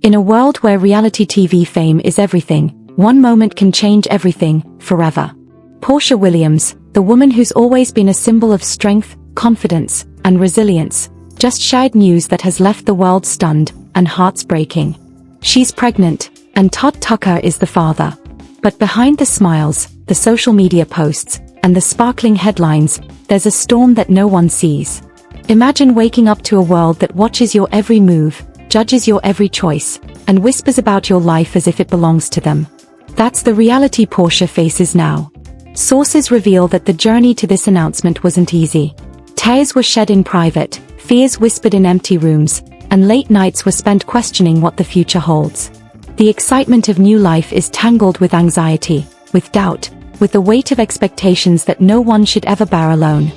In a world where reality TV fame is everything, one moment can change everything, forever. Porsha Williams, the woman who's always been a symbol of strength, confidence, and resilience, just shared news that has left the world stunned and hearts breaking. She's pregnant, and Todd Tucker is the father. But behind the smiles, the social media posts, and the sparkling headlines, there's a storm that no one sees. Imagine waking up to a world that watches your every move, judges your every choice, and whispers about your life as if it belongs to them. That's the reality Porsha faces now. Sources reveal that the journey to this announcement wasn't easy. Tears were shed in private, fears whispered in empty rooms, and late nights were spent questioning what the future holds. The excitement of new life is tangled with anxiety, with doubt, with the weight of expectations that no one should ever bear alone.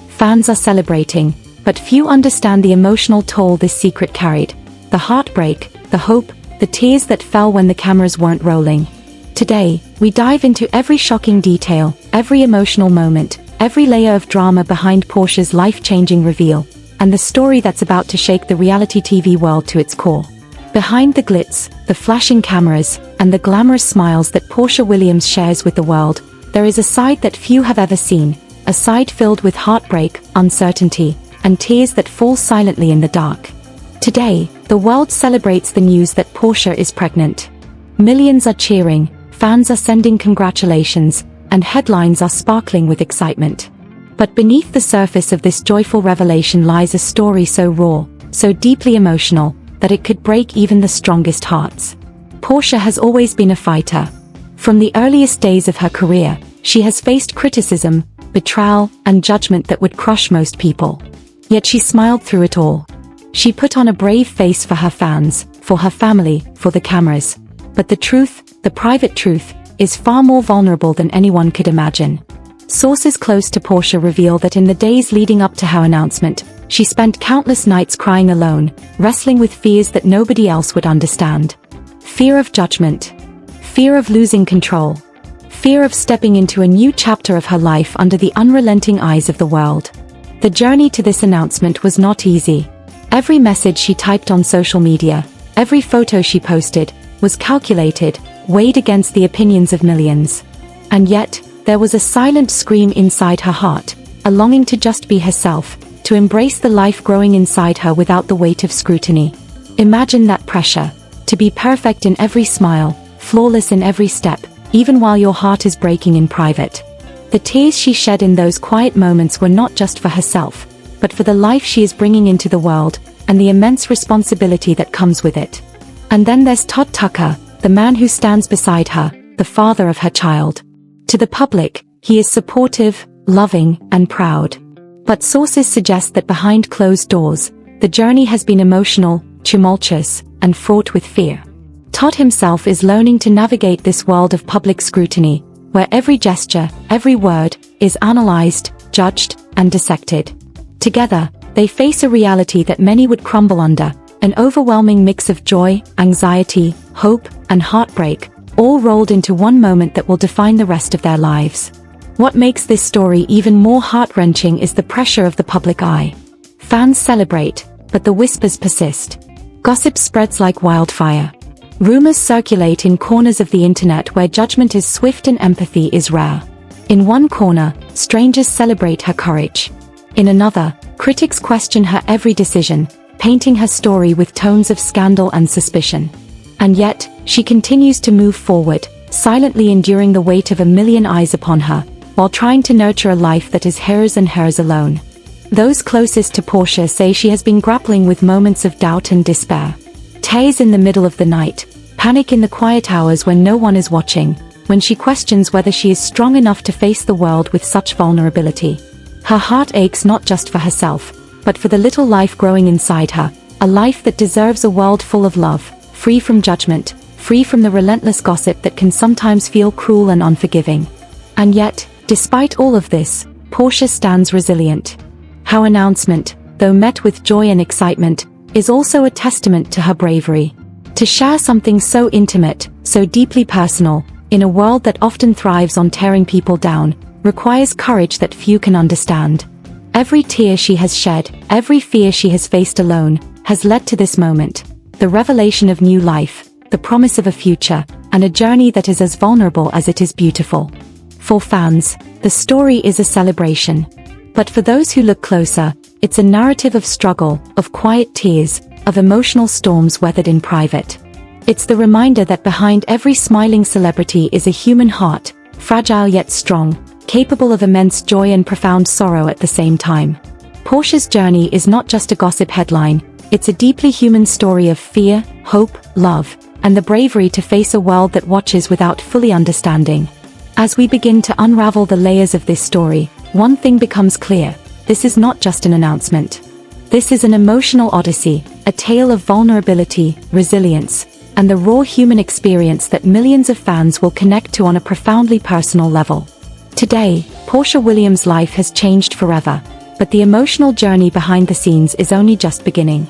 Fans are celebrating, but few understand the emotional toll this secret carried. The heartbreak, the hope, the tears that fell when the cameras weren't rolling. Today, we dive into every shocking detail, every emotional moment, every layer of drama behind Porsha's life-changing reveal, and the story that's about to shake the reality TV world to its core. Behind the glitz, the flashing cameras, and the glamorous smiles that Porsha Williams shares with the world, there is a side that few have ever seen, a side filled with heartbreak, uncertainty, and tears that fall silently in the dark. Today, the world celebrates the news that Porsha is pregnant. Millions are cheering, fans are sending congratulations, and headlines are sparkling with excitement. But beneath the surface of this joyful revelation lies a story so raw, so deeply emotional, that it could break even the strongest hearts. Porsha has always been a fighter. From the earliest days of her career, she has faced criticism, betrayal, and judgment that would crush most people. Yet she smiled through it all. She put on a brave face for her fans, for her family, for the cameras. But the truth, the private truth, is far more vulnerable than anyone could imagine. Sources close to Porsha reveal that in the days leading up to her announcement, she spent countless nights crying alone, wrestling with fears that nobody else would understand. Fear of judgment. Fear of losing control. Fear of stepping into a new chapter of her life under the unrelenting eyes of the world. The journey to this announcement was not easy. Every message she typed on social media, every photo she posted, was calculated, weighed against the opinions of millions. And yet, there was a silent scream inside her heart, a longing to just be herself, to embrace the life growing inside her without the weight of scrutiny. Imagine that pressure, to be perfect in every smile, flawless in every step, even while your heart is breaking in private. The tears she shed in those quiet moments were not just for herself, but for the life she is bringing into the world, and the immense responsibility that comes with it. And then there's Todd Tucker, the man who stands beside her, the father of her child. To the public, he is supportive, loving, and proud. But sources suggest that behind closed doors, the journey has been emotional, tumultuous, and fraught with fear. Todd himself is learning to navigate this world of public scrutiny, where every gesture, every word, is analyzed, judged, and dissected. Together, they face a reality that many would crumble under, an overwhelming mix of joy, anxiety, hope, and heartbreak, all rolled into one moment that will define the rest of their lives. What makes this story even more heart-wrenching is the pressure of the public eye. Fans celebrate, but the whispers persist. Gossip spreads like wildfire. Rumors circulate in corners of the internet where judgment is swift and empathy is rare. In one corner, strangers celebrate her courage. In another, critics question her every decision, painting her story with tones of scandal and suspicion. And yet, she continues to move forward, silently enduring the weight of a million eyes upon her, while trying to nurture a life that is hers and hers alone. Those closest to Porsha say she has been grappling with moments of doubt and despair. Tears in the middle of the night, panic in the quiet hours when no one is watching, when she questions whether she is strong enough to face the world with such vulnerability. Her heart aches not just for herself, but for the little life growing inside her, a life that deserves a world full of love, free from judgment, free from the relentless gossip that can sometimes feel cruel and unforgiving. And yet, despite all of this, Porsha stands resilient. Her announcement, though met with joy and excitement, is also a testament to her bravery. To share something so intimate, so deeply personal, in a world that often thrives on tearing people down, requires courage that few can understand. Every tear she has shed, every fear she has faced alone, has led to this moment. the revelation of new life, the promise of a future, and a journey that is as vulnerable as it is beautiful. For fans, the story is a celebration. But for those who look closer, it's a narrative of struggle, of quiet tears, of emotional storms weathered in private. It's the reminder that behind every smiling celebrity is a human heart, fragile yet strong, capable of immense joy and profound sorrow at the same time. Porsha's journey is not just a gossip headline, it's a deeply human story of fear, hope, love, and the bravery to face a world that watches without fully understanding. As we begin to unravel the layers of this story, one thing becomes clear: this is not just an announcement. This is an emotional odyssey, a tale of vulnerability, resilience, and the raw human experience that millions of fans will connect to on a profoundly personal level. Today, Porsha Williams' life has changed forever, but the emotional journey behind the scenes is only just beginning.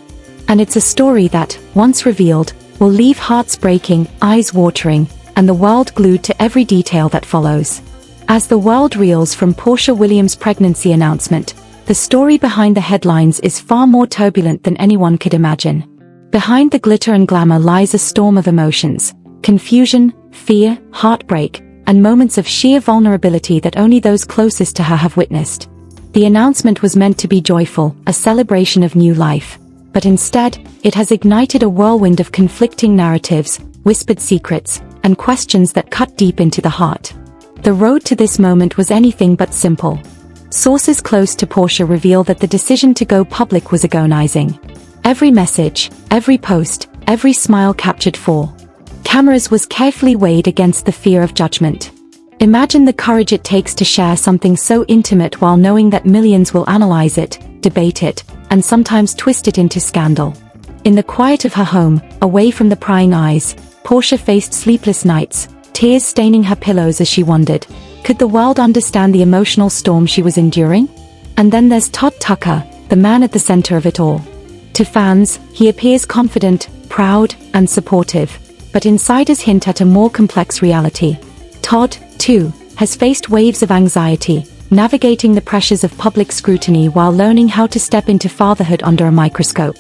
And it's a story that, once revealed, will leave hearts breaking, eyes watering, and the world glued to every detail that follows. As the world reels from Porsha Williams' pregnancy announcement, the story behind the headlines is far more turbulent than anyone could imagine. Behind the glitter and glamour lies a storm of emotions: confusion, fear, heartbreak, and moments of sheer vulnerability that only those closest to her have witnessed. The announcement was meant to be joyful, a celebration of new life. But instead, it has ignited a whirlwind of conflicting narratives, whispered secrets, and questions that cut deep into the heart. The road to this moment was anything but simple. Sources close to Porsha reveal that the decision to go public was agonizing. Every message, every post, every smile captured for cameras was carefully weighed against the fear of judgment. Imagine the courage it takes to share something so intimate while knowing that millions will analyze it, debate it, and sometimes twist it into scandal. In the quiet of her home, away from the prying eyes, Porsha faced sleepless nights, tears staining her pillows as she wondered, could the world understand the emotional storm she was enduring? And then there's Todd Tucker, the man at the center of it all. To fans, he appears confident, proud, and supportive, but insiders hint at a more complex reality. Todd, too, has faced waves of anxiety, navigating the pressures of public scrutiny while learning how to step into fatherhood under a microscope.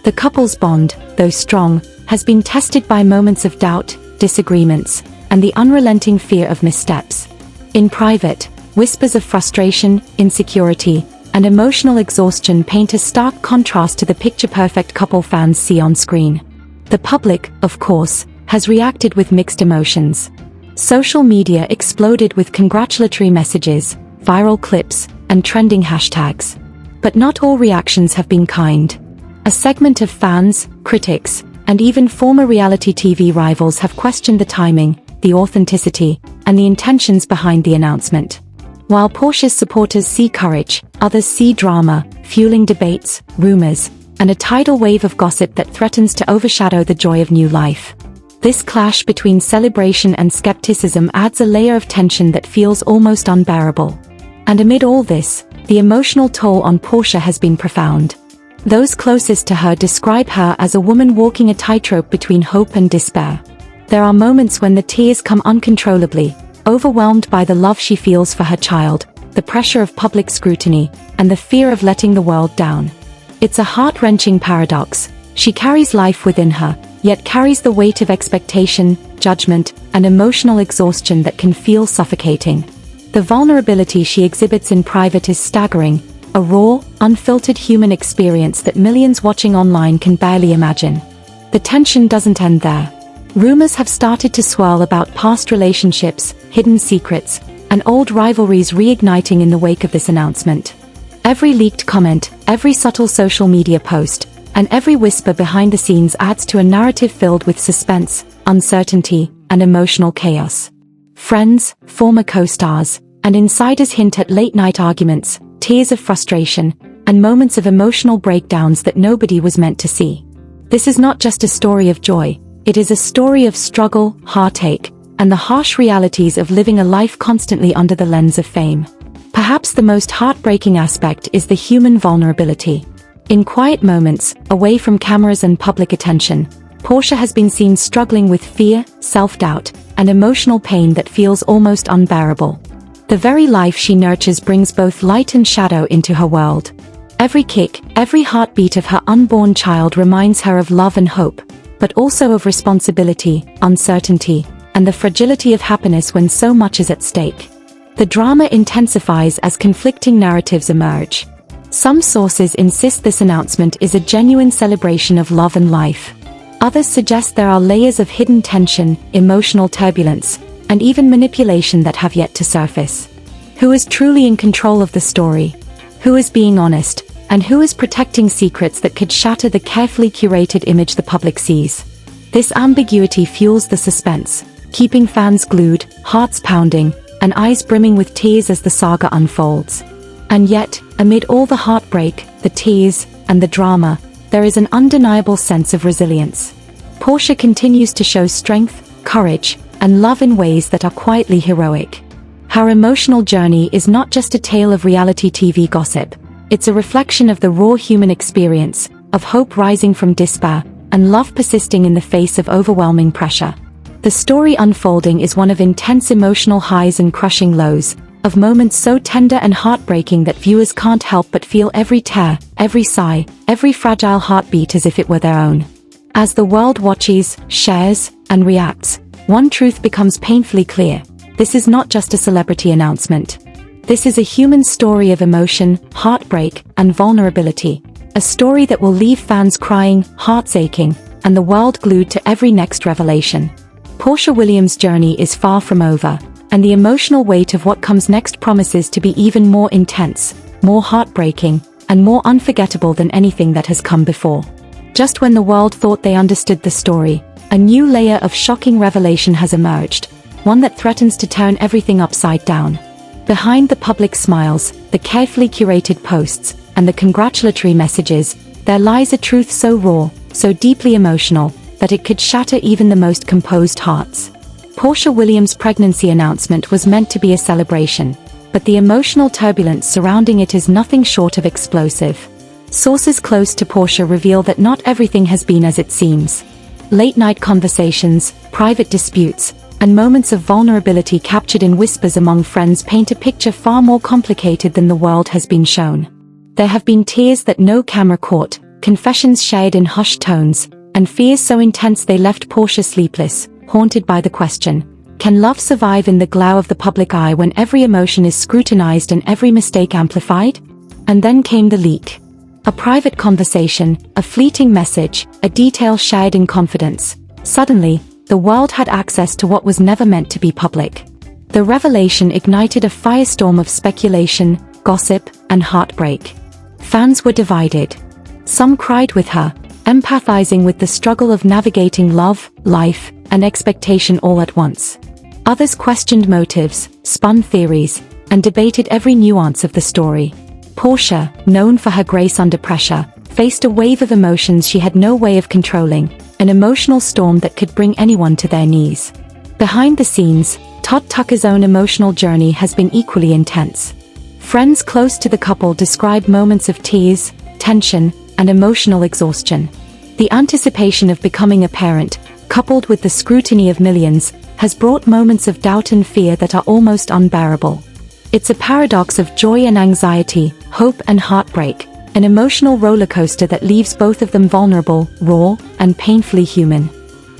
The couple's bond, though strong, has been tested by moments of doubt, disagreements, and the unrelenting fear of missteps. In private, whispers of frustration, insecurity, and emotional exhaustion paint a stark contrast to the picture-perfect couple fans see on screen. The public, of course, has reacted with mixed emotions. Social media exploded with congratulatory messages, viral clips, and trending hashtags. But not all reactions have been kind. A segment of fans, critics, and even former reality TV rivals have questioned the timing, the authenticity, and the intentions behind the announcement. While Porsha's supporters see courage, others see drama, fueling debates, rumors, and a tidal wave of gossip that threatens to overshadow the joy of new life. This clash between celebration and skepticism adds a layer of tension that feels almost unbearable. And amid all this, the emotional toll on Porsha has been profound. Those closest to her describe her as a woman walking a tightrope between hope and despair. There are moments when the tears come uncontrollably, overwhelmed by the love she feels for her child, the pressure of public scrutiny, and the fear of letting the world down. It's a heart-wrenching paradox. She carries life within her, yet carries the weight of expectation, judgment, and emotional exhaustion that can feel suffocating. The vulnerability she exhibits in private is staggering, a raw, unfiltered human experience that millions watching online can barely imagine. The tension doesn't end there. Rumors have started to swirl about past relationships, hidden secrets, and old rivalries reigniting in the wake of this announcement. Every leaked comment, every subtle social media post, and every whisper behind the scenes adds to a narrative filled with suspense, uncertainty, and emotional chaos. Friends, former co-stars, and insiders hint at late-night arguments, tears of frustration, and moments of emotional breakdowns that nobody was meant to see. This is not just a story of joy, it is a story of struggle, heartache, and the harsh realities of living a life constantly under the lens of fame. Perhaps the most heartbreaking aspect is the human vulnerability. In quiet moments, away from cameras and public attention, Porsha has been seen struggling with fear, self-doubt, and emotional pain that feels almost unbearable. The very life she nurtures brings both light and shadow into her world. Every kick, every heartbeat of her unborn child reminds her of love and hope, but also of responsibility, uncertainty, and the fragility of happiness when so much is at stake. The drama intensifies as conflicting narratives emerge. Some sources insist this announcement is a genuine celebration of love and life. Others suggest there are layers of hidden tension, emotional turbulence, and even manipulation that have yet to surface. Who is truly in control of the story? Who is being honest? And who is protecting secrets that could shatter the carefully curated image the public sees? This ambiguity fuels the suspense, keeping fans glued, hearts pounding, and eyes brimming with tears as the saga unfolds. And yet, amid all the heartbreak, the tears, and the drama, there is an undeniable sense of resilience. Porsha continues to show strength, courage, and love in ways that are quietly heroic. Her emotional journey is not just a tale of reality TV gossip. It's a reflection of the raw human experience, of hope rising from despair, and love persisting in the face of overwhelming pressure. The story unfolding is one of intense emotional highs and crushing lows, of moments so tender and heartbreaking that viewers can't help but feel every tear, every sigh, every fragile heartbeat as if it were their own. As the world watches, shares, and reacts, one truth becomes painfully clear. This is not just a celebrity announcement. This is a human story of emotion, heartbreak, and vulnerability. A story that will leave fans crying, hearts aching, and the world glued to every next revelation. Porsha Williams' journey is far from over, and the emotional weight of what comes next promises to be even more intense, more heartbreaking, and more unforgettable than anything that has come before. Just when the world thought they understood the story, a new layer of shocking revelation has emerged, one that threatens to turn everything upside down. Behind the public smiles, the carefully curated posts, and the congratulatory messages, there lies a truth so raw, so deeply emotional, that it could shatter even the most composed hearts. Porsha Williams' pregnancy announcement was meant to be a celebration, but the emotional turbulence surrounding it is nothing short of explosive. Sources close to Porsha reveal that not everything has been as it seems. Late-night conversations, private disputes, and moments of vulnerability captured in whispers among friends paint a picture far more complicated than the world has been shown. There have been tears that no camera caught, confessions shared in hushed tones, and fears so intense they left Porsha sleepless, haunted by the question, can love survive in the glow of the public eye when every emotion is scrutinized and every mistake amplified? And then came the leak. A private conversation, a fleeting message, a detail shared in confidence. Suddenly, the world had access to what was never meant to be public. The revelation ignited a firestorm of speculation, gossip, and heartbreak. Fans were divided. Some cried with her, empathizing with the struggle of navigating love, life, and expectation all at once. Others questioned motives, spun theories, and debated every nuance of the story. Porsha, known for her grace under pressure, faced a wave of emotions she had no way of controlling, an emotional storm that could bring anyone to their knees. Behind the scenes, Todd Tucker's own emotional journey has been equally intense. Friends close to the couple describe moments of tears, tension, and emotional exhaustion. The anticipation of becoming a parent, coupled with the scrutiny of millions, has brought moments of doubt and fear that are almost unbearable. It's a paradox of joy and anxiety, hope and heartbreak, an emotional rollercoaster that leaves both of them vulnerable, raw, and painfully human.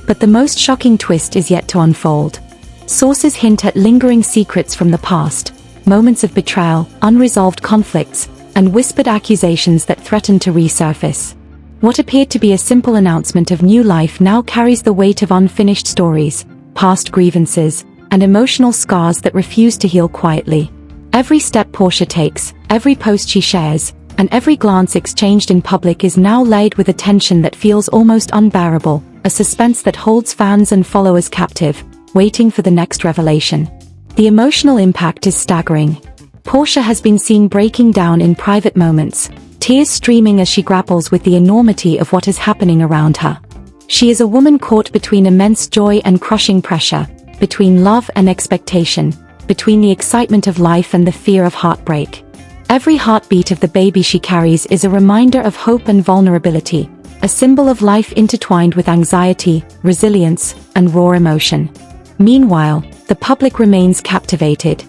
But the most shocking twist is yet to unfold. Sources hint at lingering secrets from the past, moments of betrayal, unresolved conflicts, and whispered accusations that threaten to resurface. What appeared to be a simple announcement of new life now carries the weight of unfinished stories, past grievances, and emotional scars that refuse to heal quietly. Every step Porsha takes, every post she shares, and every glance exchanged in public is now laid with a tension that feels almost unbearable, a suspense that holds fans and followers captive, waiting for the next revelation. The emotional impact is staggering. Porsha has been seen breaking down in private moments, tears streaming as she grapples with the enormity of what is happening around her. She is a woman caught between immense joy and crushing pressure, between love and expectation, between the excitement of life and the fear of heartbreak. Every heartbeat of the baby she carries is a reminder of hope and vulnerability, a symbol of life intertwined with anxiety, resilience, and raw emotion. Meanwhile, the public remains captivated.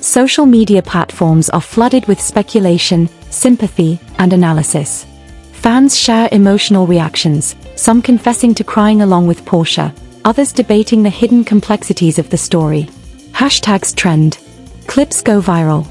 Social media platforms are flooded with speculation, sympathy, and analysis. Fans share emotional reactions, some confessing to crying along with Porsha, others debating the hidden complexities of the story. Hashtags trend. Clips go viral.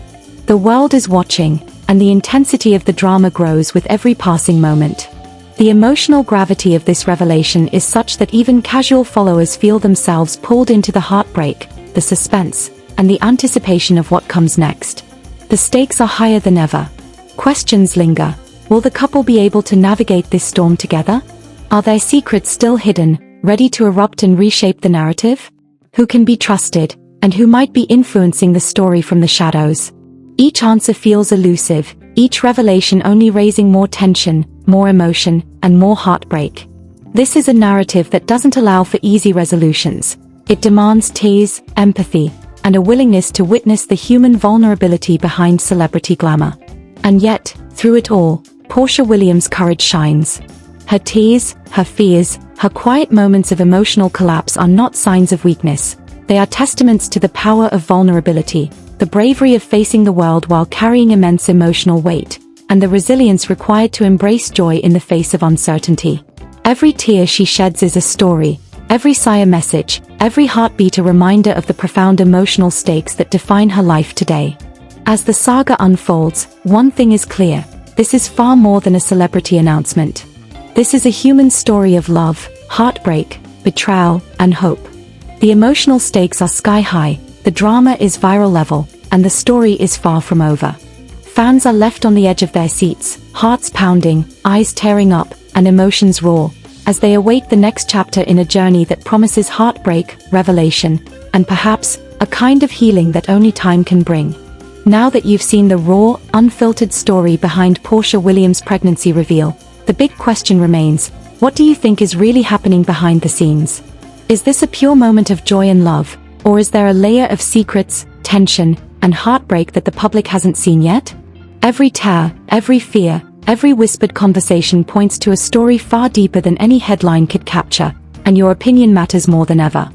The world is watching, and the intensity of the drama grows with every passing moment. The emotional gravity of this revelation is such that even casual followers feel themselves pulled into the heartbreak, the suspense, and the anticipation of what comes next. The stakes are higher than ever. Questions linger. Will the couple be able to navigate this storm together? Are their secrets still hidden, ready to erupt and reshape the narrative? Who can be trusted, and who might be influencing the story from the shadows? Each answer feels elusive, each revelation only raising more tension, more emotion, and more heartbreak. This is a narrative that doesn't allow for easy resolutions. It demands tears, empathy, and a willingness to witness the human vulnerability behind celebrity glamour. And yet, through it all, Porsha Williams' courage shines. Her tears, her fears, her quiet moments of emotional collapse are not signs of weakness. They are testaments to the power of vulnerability, the bravery of facing the world while carrying immense emotional weight, and the resilience required to embrace joy in the face of uncertainty. Every tear she sheds is a story, every sigh a message, every heartbeat a reminder of the profound emotional stakes that define her life today. As the saga unfolds, one thing is clear: this is far more than a celebrity announcement. This is a human story of love, heartbreak, betrayal, and hope. The emotional stakes are sky high, the drama is viral level, and the story is far from over. Fans are left on the edge of their seats, hearts pounding, eyes tearing up, and emotions raw, as they await the next chapter in a journey that promises heartbreak, revelation, and perhaps, a kind of healing that only time can bring. Now that you've seen the raw, unfiltered story behind Porsha Williams' pregnancy reveal, the big question remains: what do you think is really happening behind the scenes? Is this a pure moment of joy and love, or is there a layer of secrets, tension, and heartbreak that the public hasn't seen yet? Every tear, every fear, every whispered conversation points to a story far deeper than any headline could capture, and your opinion matters more than ever.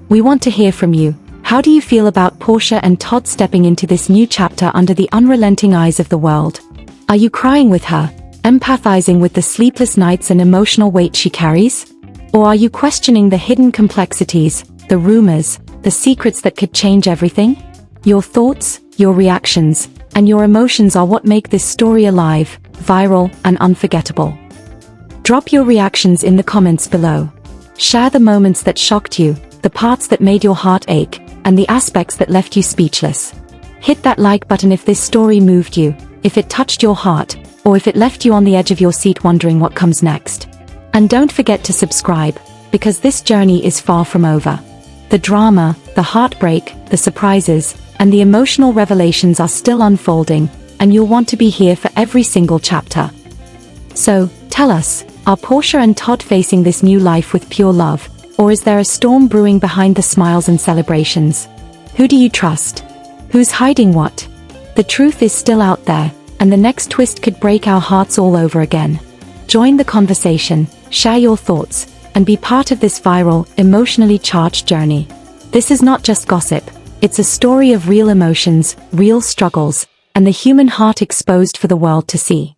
We want to hear from you. How do you feel about Porsha and Todd stepping into this new chapter under the unrelenting eyes of the world? Are you crying with her, empathizing with the sleepless nights and emotional weight she carries? Or are you questioning the hidden complexities, the rumors, the secrets that could change everything? Your thoughts, your reactions, and your emotions are what make this story alive, viral, and unforgettable. Drop your reactions in the comments below. Share the moments that shocked you, the parts that made your heart ache, and the aspects that left you speechless. Hit that like button if this story moved you, if it touched your heart, or if it left you on the edge of your seat wondering what comes next. And don't forget to subscribe, because this journey is far from over. The drama, the heartbreak, the surprises, and the emotional revelations are still unfolding, and you'll want to be here for every single chapter. So, tell us, are Porsha and Todd facing this new life with pure love, or is there a storm brewing behind the smiles and celebrations? Who do you trust? Who's hiding what? The truth is still out there, and the next twist could break our hearts all over again. Join the conversation, share your thoughts, and be part of this viral, emotionally charged journey. This is not just gossip, it's a story of real emotions, real struggles, and the human heart exposed for the world to see.